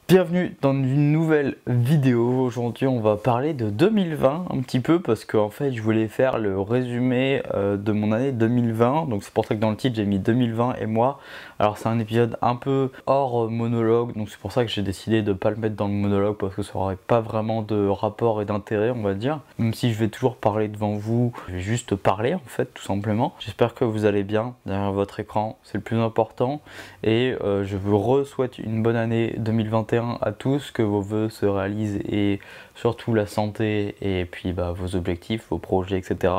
Bienvenue dans une nouvelle vidéo. Aujourd'hui on va parler de 2020 un petit peu parce qu'en fait je voulais faire le résumé de mon année 2020. Donc c'est pour ça que dans le titre j'ai mis 2020 et moi. Alors c'est un épisode un peu hors monologue, donc c'est pour ça que j'ai décidé de ne pas le mettre dans le monologue parce que ça n'aurait pas vraiment de rapport et d'intérêt, on va dire. Même si je vais toujours parler devant vous, je vais juste parler en fait tout simplement. J'espère que vous allez bien derrière votre écran, c'est le plus important. Et je vous souhaite une bonne année 2021 à tous, que vos vœux se réalisent et surtout la santé et puis vos objectifs, vos projets, etc.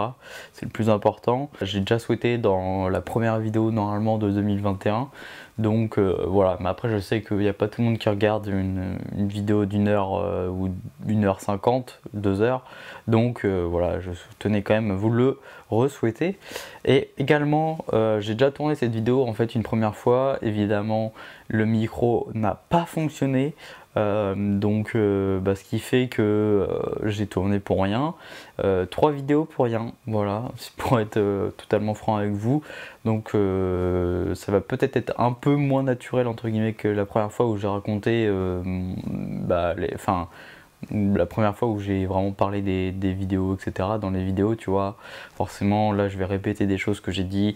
C'est le plus important. J'ai déjà souhaité dans la première vidéo normalement de 2021. Donc voilà, mais après je sais qu'il n'y a pas tout le monde qui regarde une vidéo d'une heure ou 1h50, 2 heures. Donc voilà, je tenais quand même à vous le re-souhaiter. Et également, j'ai déjà tourné cette vidéo en fait une première fois. Évidemment, le micro n'a pas fonctionné. Ce qui fait que j'ai tourné pour rien. 3 vidéos pour rien, voilà, c'est pour être totalement franc avec vous. Donc ça va peut-être être un peu moins naturel entre guillemets que la première fois où j'ai raconté la première fois où j'ai vraiment parlé des vidéos, etc. Dans les vidéos, tu vois, forcément là je vais répéter des choses que j'ai dit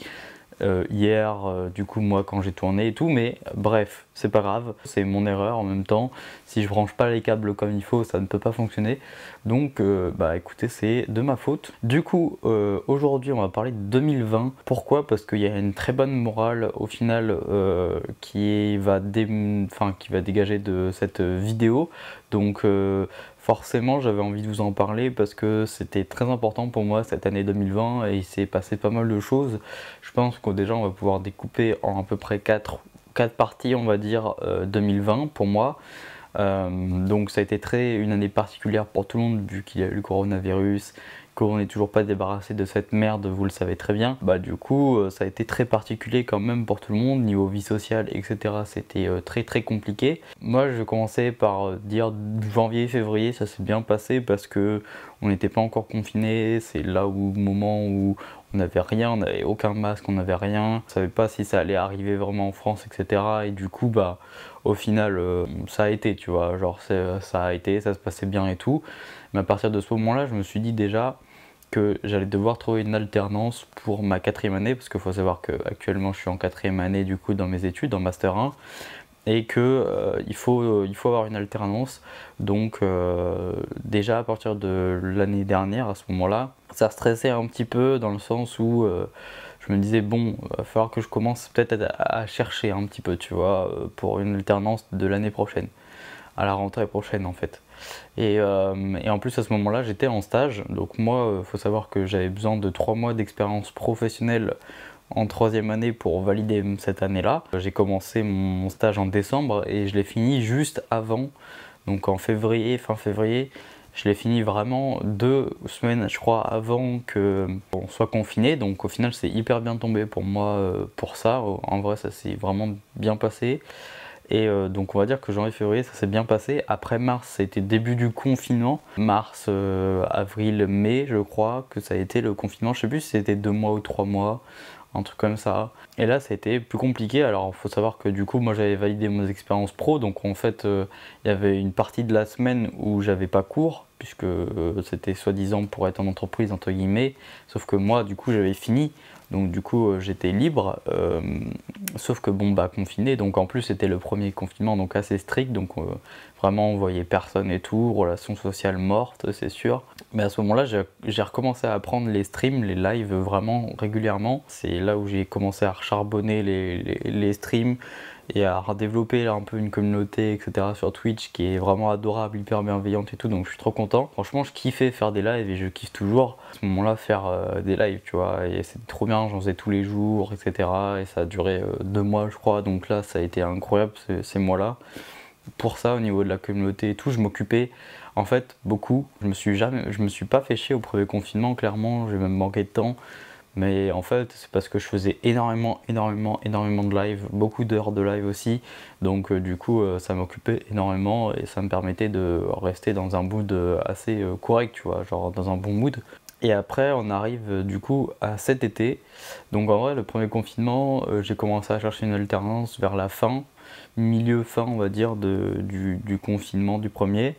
hier, du coup moi quand j'ai tourné et tout, mais bref, c'est pas grave, c'est mon erreur en même temps. Si je branche pas les câbles comme il faut, ça ne peut pas fonctionner. Donc écoutez, c'est de ma faute. Du coup aujourd'hui on va parler de 2020. Pourquoi? Parce qu'il y a une très bonne morale au final qui va dégager de cette vidéo. Donc forcément j'avais envie de vous en parler parce que c'était très important pour moi cette année 2020 et il s'est passé pas mal de choses. Je pense que déjà on va pouvoir découper en à peu près 4 parties, on va dire, 2020 pour moi. Donc ça a été une année particulière pour tout le monde vu qu'il y a eu le coronavirus, qu'on n'est toujours pas débarrassé de cette merde, vous le savez très bien. Du coup ça a été très particulier quand même pour tout le monde, niveau vie sociale, etc. C'était très compliqué. Moi je commençais par dire janvier, février, ça s'est bien passé parce que on n'était pas encore confiné. C'est là où moment où on n'avait rien, on n'avait aucun masque, on n'avait rien, on savait pas si ça allait arriver vraiment en France, etc. Et du coup au final ça a été, tu vois, genre ça a été, ça se passait bien et tout. Mais à partir de ce moment-là, je me suis dit déjà que j'allais devoir trouver une alternance pour ma 4e année, parce qu'il faut savoir qu'actuellement je suis en 4e année du coup dans mes études, en Master 1, et que il faut avoir une alternance. Donc déjà à partir de l'année dernière, à ce moment-là, ça stressait un petit peu dans le sens où je me disais bon, il va falloir que je commence peut-être à chercher un petit peu, tu vois, pour une alternance de l'année prochaine, à la rentrée prochaine en fait. Et en plus à ce moment-là j'étais en stage, donc moi il faut savoir que j'avais besoin de 3 mois d'expérience professionnelle en 3e année pour valider cette année-là. J'ai commencé mon stage en décembre et je l'ai fini juste avant, donc en février, fin février. Je l'ai fini vraiment 2 semaines, je crois, avant qu'on soit confiné. Donc au final, c'est hyper bien tombé pour moi pour ça. En vrai, ça s'est vraiment bien passé. Et donc on va dire que janvier-février, ça s'est bien passé. Après mars, c'était début du confinement. Mars, avril, mai, je crois que ça a été le confinement. Je sais plus si c'était 2 mois ou 3 mois, un truc comme ça. Et là, ça a été plus compliqué. Alors, il faut savoir que du coup, moi, j'avais validé mon expérience pro. Donc, en fait, il y avait une partie de la semaine où j'avais pas cours, puisque c'était soi-disant pour être en entreprise, entre guillemets. Sauf que moi, du coup, j'avais fini. Donc, du coup, j'étais libre. Sauf que, bon, confiné. Donc, en plus, c'était le premier confinement, donc assez strict. Donc, vraiment, on voyait personne et tout. Relations sociales mortes, c'est sûr. Mais à ce moment-là, j'ai recommencé à apprendre les streams, les lives vraiment régulièrement. C'est là où j'ai commencé à charbonner les streams et à redévelopper un peu une communauté, etc. sur Twitch qui est vraiment adorable, hyper bienveillante et tout. Donc je suis trop content. Franchement, je kiffais faire des lives et je kiffe toujours à ce moment-là faire des lives, tu vois. Et c'était trop bien, j'en faisais tous les jours, etc. Et ça a duré 2 mois, je crois. Donc là, ça a été incroyable ces mois-là. Pour ça, au niveau de la communauté et tout, je m'occupais en fait beaucoup. Je me suis pas fait chier au premier confinement, clairement, j'ai même manqué de temps. Mais en fait, c'est parce que je faisais énormément de live, beaucoup d'heures de live aussi. Donc du coup, ça m'occupait énormément et ça me permettait de rester dans un mood assez correct, tu vois, genre dans un bon mood. Et après, on arrive du coup à cet été. Donc en vrai, le premier confinement, j'ai commencé à chercher une alternance vers la fin. milieu fin on va dire du confinement du premier.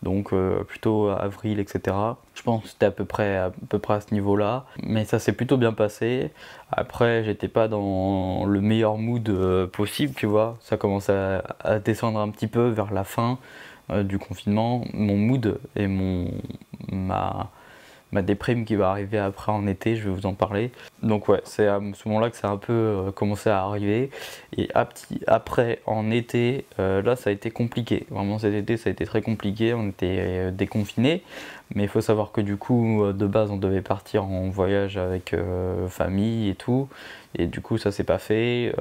Donc plutôt avril, etc. Je pense que c'était à peu près à ce niveau-là. Mais ça s'est plutôt bien passé. Après, j'étais pas dans le meilleur mood possible, tu vois. Ça commençait à descendre un petit peu vers la fin du confinement. Mon mood et ma déprime qui va arriver après en été, je vais vous en parler. Donc ouais, c'est à ce moment-là que ça a un peu commencé à arriver. Et après, en été, là ça a été compliqué. Vraiment cet été ça a été très compliqué, on était déconfinés. Mais il faut savoir que du coup, de base, on devait partir en voyage avec famille et tout. Et du coup, ça s'est pas fait.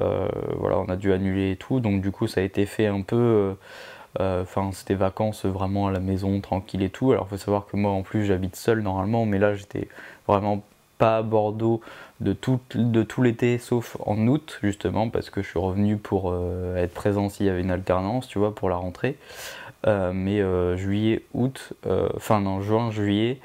Voilà, on a dû annuler et tout. Donc du coup, ça a été fait un peu... Enfin, c'était vacances vraiment à la maison, tranquille et tout. Alors, il faut savoir que moi, en plus, j'habite seul normalement, mais là, j'étais vraiment pas à Bordeaux de tout l'été, sauf en août, justement, parce que je suis revenu pour être présent s'il y avait une alternance, tu vois, pour la rentrée. Mais juillet, août, enfin non, juin, juillet,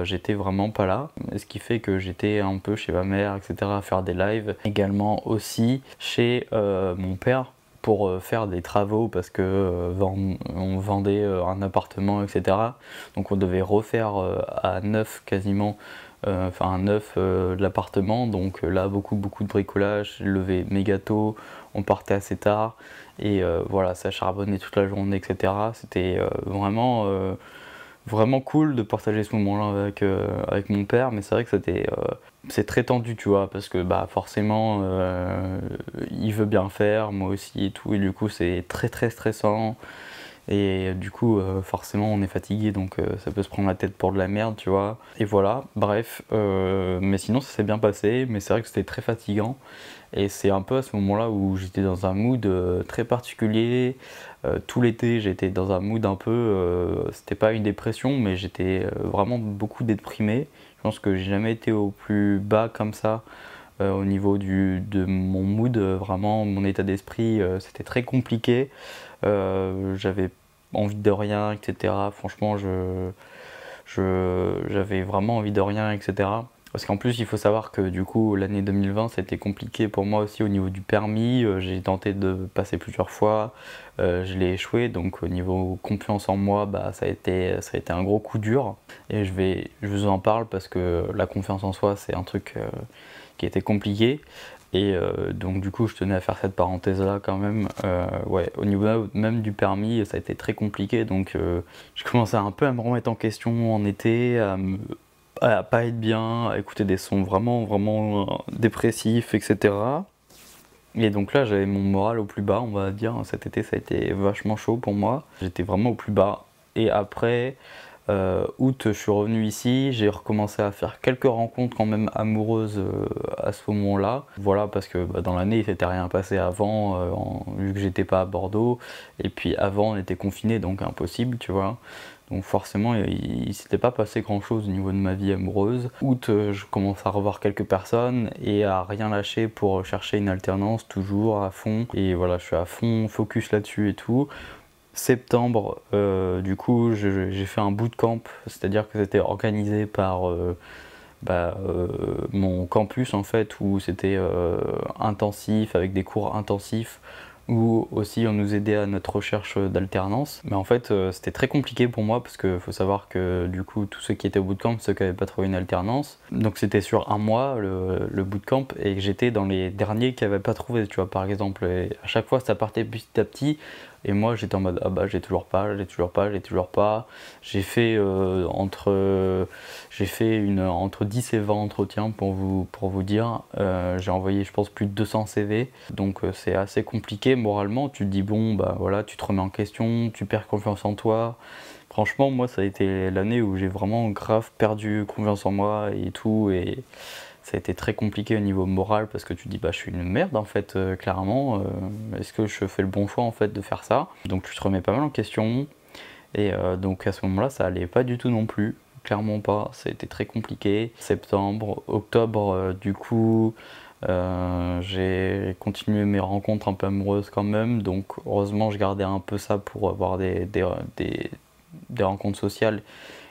j'étais vraiment pas là. Ce qui fait que j'étais un peu chez ma mère, etc., à faire des lives. Également aussi chez mon père pour faire des travaux parce que on vendait un appartement, etc. Donc on devait refaire à neuf quasiment, enfin à neuf l'appartement. Donc là beaucoup de bricolage, j'ai levé mes gâteaux, on partait assez tard et voilà, ça charbonnait toute la journée, etc. C'était vraiment cool de partager ce moment-là avec mon père, mais c'est vrai que c'est très tendu, tu vois, parce que bah forcément il veut bien faire, moi aussi et tout, et du coup c'est très stressant. Et du coup, forcément, on est fatigué, donc ça peut se prendre la tête pour de la merde, tu vois. Et voilà, bref. Mais sinon, ça s'est bien passé, mais c'est vrai que c'était très fatigant. Et c'est un peu à ce moment-là où j'étais dans un mood très particulier. Tout l'été, j'étais dans un mood un peu... c'était pas une dépression, mais j'étais vraiment beaucoup déprimé. Je pense que j'ai jamais été au plus bas comme ça. Au niveau de mon mood, vraiment mon état d'esprit, c'était très compliqué. J'avais envie de rien, etc. Franchement, j'avais vraiment envie de rien, etc. Parce qu'en plus, il faut savoir que du coup, l'année 2020, ça a été compliqué pour moi aussi au niveau du permis. J'ai tenté de passer plusieurs fois, je l'ai échoué. Donc au niveau confiance en moi, bah, ça a été un gros coup dur. Et je vous en parle parce que la confiance en soi, c'est un truc qui était compliqué. Et donc du coup je tenais à faire cette parenthèse là quand même. Ouais, au niveau même du permis ça a été très compliqué, donc je commençais un peu à me remettre en question en été, à pas être bien, à écouter des sons vraiment dépressifs, etc. Et donc là j'avais mon moral au plus bas, on va dire. Cet été ça a été vachement chaud pour moi, j'étais vraiment au plus bas. Et après août, je suis revenu ici, j'ai recommencé à faire quelques rencontres quand même amoureuses à ce moment-là. Voilà, parce que bah, dans l'année, il s'était rien passé avant, vu que j'étais pas à Bordeaux. Et puis avant, on était confinés, donc impossible, tu vois. Donc forcément, il s'était pas passé grand-chose au niveau de ma vie amoureuse. Août, je commence à revoir quelques personnes et à rien lâcher pour chercher une alternance, toujours à fond. Et voilà, je suis à fond, focus là-dessus et tout. Septembre, du coup, j'ai fait un bootcamp, c'est-à-dire que c'était organisé par mon campus en fait, où c'était intensif, avec des cours intensifs, où aussi on nous aidait à notre recherche d'alternance. Mais en fait, c'était très compliqué pour moi parce qu'il faut savoir que du coup, tous ceux qui étaient au bootcamp, ceux qui n'avaient pas trouvé une alternance, donc c'était sur un mois le bootcamp, et j'étais dans les derniers qui n'avaient pas trouvé, tu vois, par exemple. Et à chaque fois, ça partait petit à petit. Et moi j'étais en mode ah bah j'ai toujours pas. J'ai fait entre 10 et 20 entretiens pour vous dire. J'ai envoyé je pense plus de 200 CV. Donc c'est assez compliqué moralement. Tu te dis bon bah voilà, tu te remets en question, tu perds confiance en toi. Franchement moi ça a été l'année où j'ai vraiment grave perdu confiance en moi et tout, et ça a été très compliqué au niveau moral parce que tu te dis bah je suis une merde en fait, clairement, est-ce que je fais le bon choix en fait de faire ça? Donc tu te remets pas mal en question, et donc à ce moment-là ça allait pas du tout non plus, clairement pas, ça a été très compliqué. Septembre, octobre, du coup j'ai continué mes rencontres un peu amoureuses quand même, donc heureusement je gardais un peu ça pour avoir des rencontres sociales.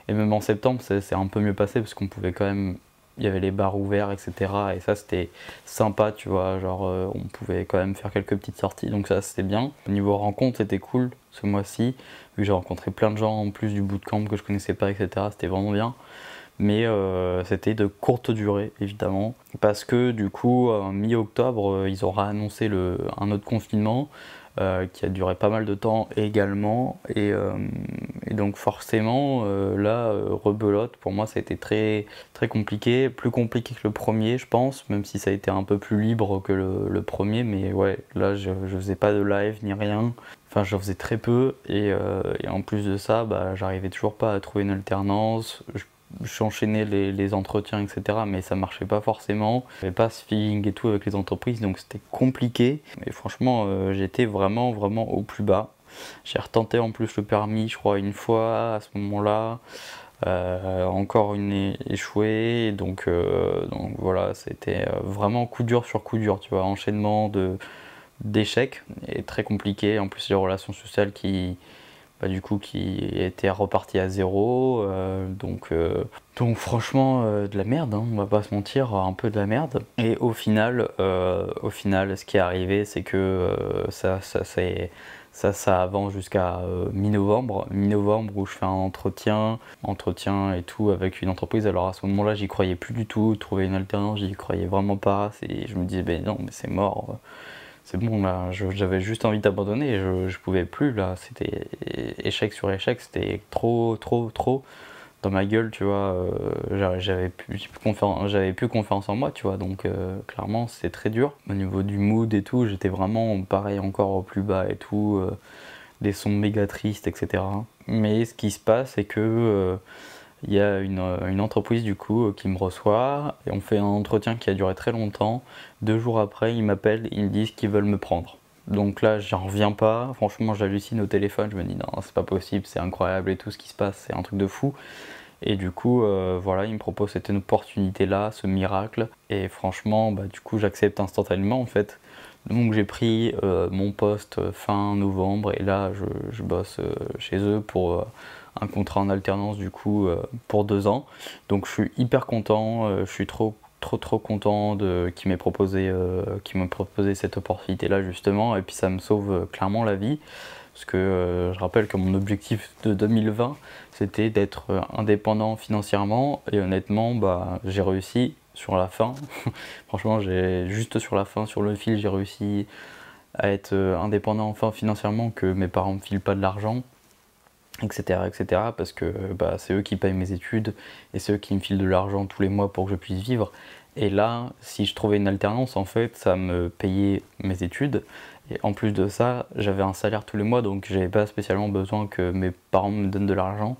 Et même en septembre c'est un peu mieux passé parce qu'on pouvait quand même il y avait les bars ouverts, etc. Et ça c'était sympa, tu vois, genre on pouvait quand même faire quelques petites sorties, donc ça c'était bien. Au niveau rencontre, c'était cool ce mois-ci, vu que j'ai rencontré plein de gens en plus du bootcamp que je connaissais pas, etc. C'était vraiment bien. Mais c'était de courte durée évidemment, parce que du coup mi-octobre ils auront annoncé un autre confinement qui a duré pas mal de temps également, et donc forcément là rebelote, pour moi ça a été très, très compliqué, plus compliqué que le premier je pense, même si ça a été un peu plus libre que le premier, mais ouais là je faisais pas de live ni rien, enfin j'en faisais très peu, et en plus de ça bah, j'arrivais toujours pas à trouver une alternance. J'enchaînais les entretiens, etc. Mais ça marchait pas forcément. J'avais pas ce feeling et tout avec les entreprises, donc c'était compliqué. Mais franchement, j'étais vraiment, vraiment au plus bas. J'ai retenté en plus le permis, je crois, une fois à ce moment-là. Encore une échouée. Donc voilà, c'était vraiment coup dur sur coup dur, tu vois. Enchaînement d'échecs et très compliqué. En plus, les relations sociales bah, du coup qui était reparti à zéro, donc franchement de la merde, hein, on va pas se mentir, un peu de la merde. Et au final ce qui est arrivé c'est que ça avance jusqu'à mi-novembre où je fais un entretien et tout avec une entreprise. Alors à ce moment-là j'y croyais plus du tout, trouver une alternance j'y croyais vraiment pas, je me disais ben non mais c'est mort, c'est bon là, j'avais juste envie d'abandonner, je pouvais plus là, c'était échec sur échec, c'était trop dans ma gueule, tu vois, j'avais plus confiance en moi, tu vois, donc clairement c'était très dur. Au niveau du mood et tout, j'étais vraiment pareil encore au plus bas et tout, des sons méga tristes, etc. Mais ce qui se passe c'est que il y a une entreprise du coup qui me reçoit et on fait un entretien qui a duré très longtemps. 2 jours après, ils m'appellent, ils me disent qu'ils veulent me prendre. Donc là, j'en reviens pas. Franchement, j'hallucine au téléphone. Je me dis non, c'est pas possible, c'est incroyable et tout ce qui se passe, c'est un truc de fou. Et du coup, voilà, ils me proposent cette opportunité-là, ce miracle. Et franchement, bah, du coup, j'accepte instantanément en fait. Donc j'ai pris mon poste fin novembre et là, je bosse chez eux pour un contrat en alternance du coup pour 2 ans. Donc je suis hyper content, je suis trop content qu'ils m'aient proposé cette opportunité là justement, et puis ça me sauve clairement la vie, parce que je rappelle que mon objectif de 2020 c'était d'être indépendant financièrement, et honnêtement bah, j'ai réussi sur la fin. Franchement juste sur la fin, sur le fil, j'ai réussi à être indépendant enfin financièrement, que mes parents me filent pas de l'argent, etc., parce que bah, c'est eux qui payent mes études et c'est eux qui me filent de l'argent tous les mois pour que je puisse vivre. Et là, si je trouvais une alternance, en fait, ça me payait mes études. Et en plus de ça, j'avais un salaire tous les mois, donc j'avais pas spécialement besoin que mes parents me donnent de l'argent.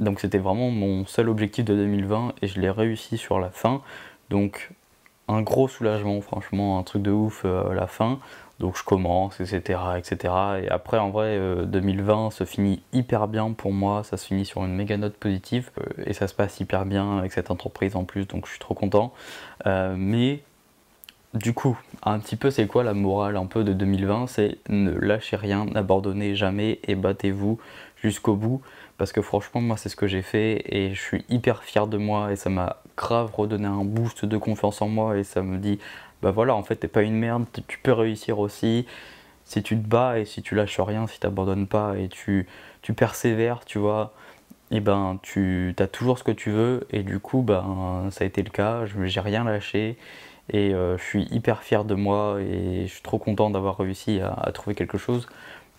Donc c'était vraiment mon seul objectif de 2020 et je l'ai réussi sur la fin. Donc un gros soulagement, franchement, un truc de ouf à la fin. Donc je commence, etc., etc. Et après, en vrai, 2020 se finit hyper bien pour moi. Ça se finit sur une méga note positive. Et ça se passe hyper bien avec cette entreprise en plus, donc je suis trop content. Mais du coup, un petit peu, c'est quoi la morale un peu de 2020? C'est ne lâchez rien, n'abandonnez jamais et battez-vous jusqu'au bout. Parce que franchement, moi, c'est ce que j'ai fait et je suis hyper fier de moi et ça m'a grave redonné un boost de confiance en moi, et ça me dit, bah voilà, en fait, t'es pas une merde, tu peux réussir aussi. Si tu te bats et si tu lâches rien, si t'abandonnes pas et tu persévères, tu vois, et ben tu as toujours ce que tu veux. Et du coup, ben ça a été le cas, j'ai rien lâché. Et je suis hyper fier de moi et je suis trop content d'avoir réussi à trouver quelque chose.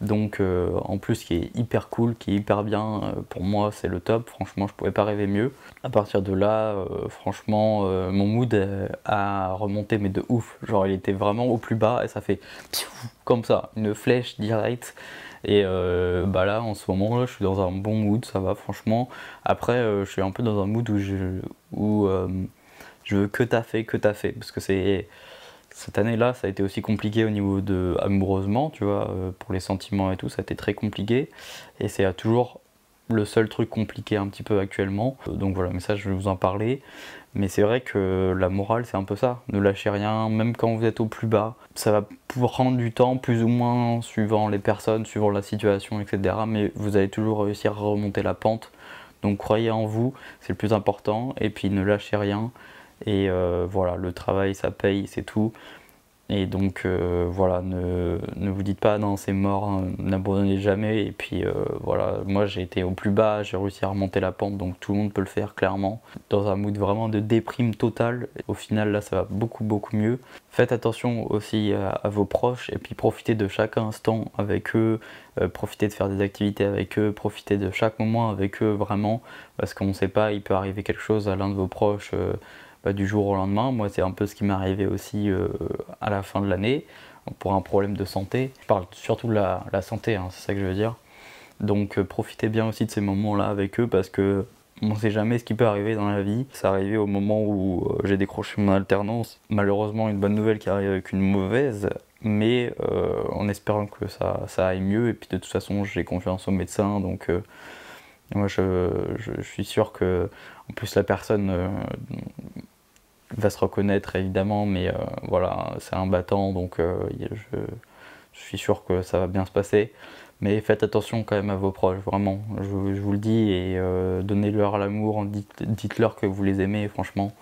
Donc en plus qui est hyper cool, qui est hyper bien, pour moi c'est le top, franchement je pouvais pas rêver mieux. À partir de là, franchement mon mood a remonté mais de ouf, genre il était vraiment au plus bas et ça fait comme ça, une flèche directe. Et bah là en ce moment là je suis dans un bon mood, ça va franchement. Après je suis un peu dans un mood où je veux que taffer, parce que cette année-là, ça a été aussi compliqué au niveau de amoureusement, tu vois, pour les sentiments et tout, ça a été très compliqué. Et c'est toujours le seul truc compliqué un petit peu actuellement. Donc voilà, mais ça, je vais vous en parler. Mais c'est vrai que la morale, c'est un peu ça. Ne lâchez rien, même quand vous êtes au plus bas. Ça va prendre du temps, plus ou moins, suivant les personnes, suivant la situation, etc. Mais vous allez toujours réussir à remonter la pente. Donc croyez en vous, c'est le plus important. Et puis ne lâchez rien. Et voilà, le travail ça paye, c'est tout. Et donc voilà, ne vous dites pas non c'est mort, hein, n'abandonnez jamais. Et puis voilà, moi j'ai été au plus bas, j'ai réussi à remonter la pente, donc tout le monde peut le faire clairement. Dans un mood vraiment de déprime totale, au final là ça va beaucoup mieux. Faites attention aussi à vos proches et puis profitez de chaque instant avec eux, profitez de faire des activités avec eux, profitez de chaque moment avec eux vraiment, parce qu'on ne sait pas, il peut arriver quelque chose à l'un de vos proches. Du jour au lendemain. Moi, c'est un peu ce qui m'est arrivé aussi à la fin de l'année pour un problème de santé. Je parle surtout de la santé, hein, c'est ça que je veux dire. Donc profitez bien aussi de ces moments-là avec eux parce que on ne sait jamais ce qui peut arriver dans la vie. Ça arrivé au moment où j'ai décroché mon alternance. Malheureusement, une bonne nouvelle qui arrive avec une mauvaise, mais en espérant que ça aille mieux. Et puis de toute façon, j'ai confiance aux médecins, donc moi je suis sûr que en plus la personne va se reconnaître évidemment, mais voilà, c'est un battant, donc je suis sûr que ça va bien se passer. Mais faites attention quand même à vos proches, vraiment, je vous le dis, et donnez-leur l'amour, dites-leur que vous les aimez, franchement,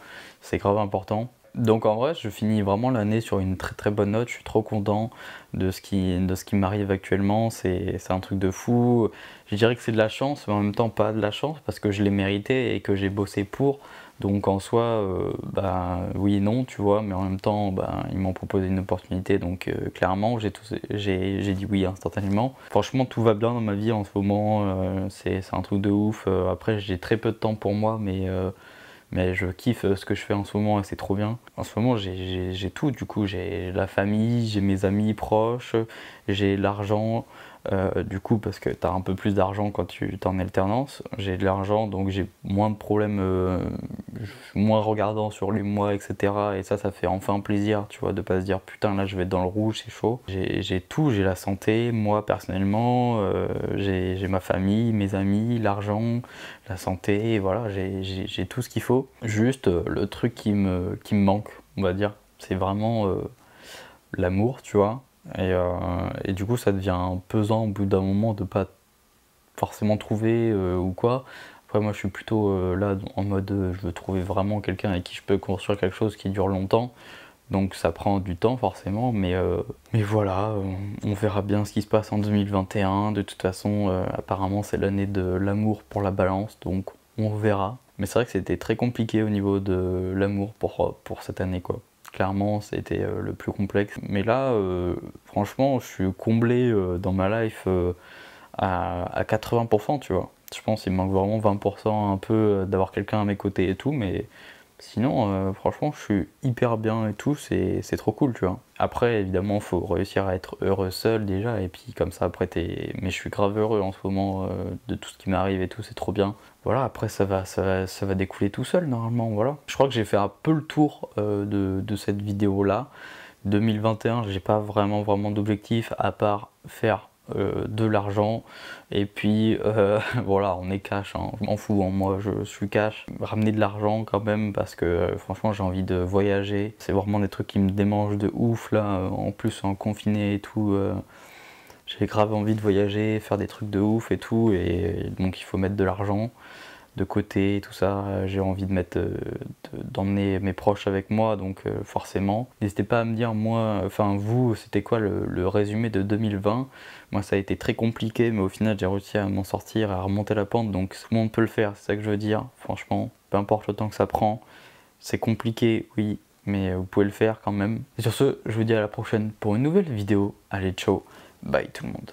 c'est grave important. Donc en vrai, je finis vraiment l'année sur une très bonne note, je suis trop content de ce qui m'arrive actuellement, c'est un truc de fou. Je dirais que c'est de la chance, mais en même temps pas de la chance, parce que je l'ai mérité et que j'ai bossé pour. Donc en soi, bah, oui et non, tu vois, mais en même temps, bah, ils m'ont proposé une opportunité, donc clairement, j'ai dit oui instantanément. Franchement, tout va bien dans ma vie en ce moment, c'est un truc de ouf. Après, j'ai très peu de temps pour moi, mais je kiffe ce que je fais en ce moment et c'est trop bien. En ce moment, j'ai tout, du coup, j'ai la famille, j'ai mes amis proches, j'ai l'argent, du coup, parce que tu as un peu plus d'argent quand tu es en alternance. J'ai de l'argent, donc j'ai moins de problèmes, je suis moins regardant sur les mois, etc. Et ça fait enfin plaisir, tu vois, de pas se dire putain, là je vais être dans le rouge, c'est chaud. J'ai tout, j'ai la santé, moi personnellement, j'ai ma famille, mes amis, l'argent, la santé, et voilà, j'ai tout ce qu'il faut. Juste le truc qui me manque, on va dire, c'est vraiment l'amour, tu vois. Et du coup, ça devient pesant au bout d'un moment de pas forcément trouver ou quoi. Après, moi, je suis plutôt là en mode je veux trouver vraiment quelqu'un avec qui je peux construire quelque chose qui dure longtemps. Donc ça prend du temps forcément, mais voilà, on verra bien ce qui se passe en 2021. De toute façon, apparemment c'est l'année de l'amour pour la balance, donc on verra. Mais c'est vrai que c'était très compliqué au niveau de l'amour pour cette année, quoi. Clairement, c'était le plus complexe. Mais là, franchement, je suis comblé dans ma life à 80%, tu vois. Je pense qu'il me manque vraiment 20% un peu d'avoir quelqu'un à mes côtés et tout, mais sinon, franchement, je suis hyper bien et tout, c'est trop cool, tu vois. Après, évidemment, faut réussir à être heureux seul déjà, et puis comme ça, après, mais je suis grave heureux en ce moment de tout ce qui m'arrive et tout, c'est trop bien. Voilà, après, ça va découler tout seul, normalement, voilà. Je crois que j'ai fait un peu le tour de cette vidéo-là. 2021, j'ai pas vraiment d'objectif à part faire de l'argent et puis voilà, on est cash, hein. Je m'en fous, hein. Moi je suis cash, ramener de l'argent quand même parce que franchement j'ai envie de voyager, c'est vraiment des trucs qui me démangent de ouf là, en plus en confiné et tout, j'ai grave envie de voyager, faire des trucs de ouf et tout, et donc il faut mettre de l'argent de côté, tout ça. J'ai envie d'emmener mes proches avec moi, donc forcément. N'hésitez pas à me dire, moi, enfin vous, c'était quoi le résumé de 2020? Moi, ça a été très compliqué, mais au final, j'ai réussi à m'en sortir, à remonter la pente, donc tout le monde peut le faire, c'est ça que je veux dire. Franchement, peu importe le temps que ça prend, c'est compliqué, oui, mais vous pouvez le faire quand même. Et sur ce, je vous dis à la prochaine pour une nouvelle vidéo. Allez, ciao, bye tout le monde.